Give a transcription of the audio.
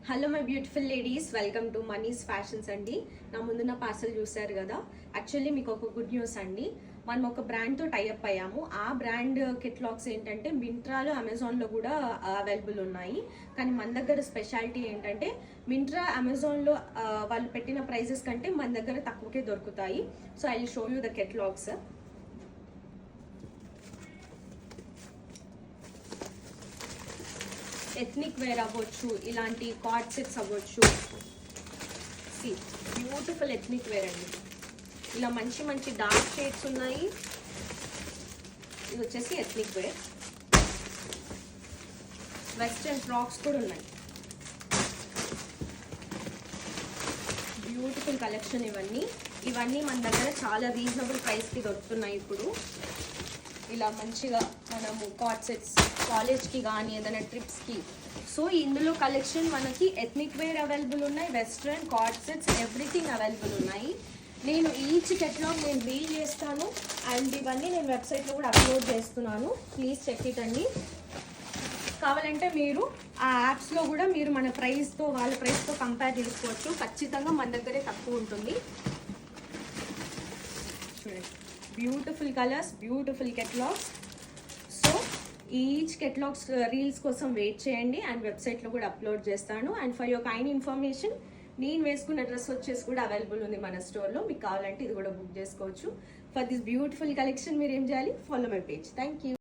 Hello my beautiful ladies, welcome to Mani's fashions అండి. నా ముందు నా పార్సల్ చూసారు కదా. యాక్చువల్లీ మీకు ఒక గుడ్ న్యూస్ అండి. మనం ఒక బ్రాండ్తో టైఅప్ అయ్యాము. ఆ బ్రాండ్ కెట్లాగ్స్ ఏంటంటే మింట్రాలో, అమెజాన్లో కూడా అవైలబుల్ ఉన్నాయి. కానీ మన దగ్గర స్పెషాలిటీ ఏంటంటే మింట్రా, అమెజాన్లో వాళ్ళు పెట్టిన ప్రైజెస్ కంటే మన దగ్గర తక్కువకే దొరుకుతాయి. So I will show you the catalogues. Ethnic wear అవ్వచ్చు, ఇలాంటి కార్డ్ సెట్స్ అవ్వచ్చు. సి బ్యూటిఫుల్ ఎథ్నిక్ వేర్ అండి. ఇలా మంచి మంచి డార్క్ షేడ్స్ ఉన్నాయి. ఇది వచ్చేసి ఎథ్నిక్ వేర్. వెస్ట్రన్ ఫ్రాక్స్ కూడా ఉన్నాయి. బ్యూటిఫుల్ కలెక్షన్ ఇవన్నీ మన దగ్గర చాలా రీజనబుల్ ప్రైస్కి దొరుకుతున్నాయి. ఇప్పుడు ఇలా మంచిగా మనము కార్డ్ సెట్స్ కాలేజ్కి కానీ ఏదైనా ట్రిప్స్కి. సో ఇందులో కలెక్షన్ మనకి ఎథ్నిక్ వేర్ అవైలబుల్ ఉన్నాయి, western card sets everything available ఉన్నాయి. నేను ఈచ్ కెట్లాగ్ నేను రీల్ చేస్తాను అండ్ ఇవన్నీ నేను వెబ్సైట్లో కూడా అప్లోడ్ చేస్తున్నాను. ప్లీజ్ చెక్ ఇట్ అండి. కావాలంటే మీరు ఆ యాప్స్లో కూడా మీరు మన ప్రైస్తో వాళ్ళ ప్రైస్తో కంపేర్ చేసుకోవచ్చు. ఖచ్చితంగా మన దగ్గరే తక్కువ ఉంటుంది. చూడండి, beautiful colours, beautiful catalogues. So each catalogues reels కోసం వెయిట్ చేయండి అండ్ వెబ్సైట్లో కూడా అప్లోడ్ చేస్తాను. And for your kind information, నేను వేసుకున్న డ్రెస్ వచ్చేసి కూడా అవైలబుల్ ఉంది మన స్టోర్లో. మీకు కావాలంటే ఇది కూడా బుక్ చేసుకోవచ్చు. ఫర్ దిస్ బ్యూటిఫుల్ కలెక్షన్ మీరు ఏం చేయాలి, follow my page. Thank you.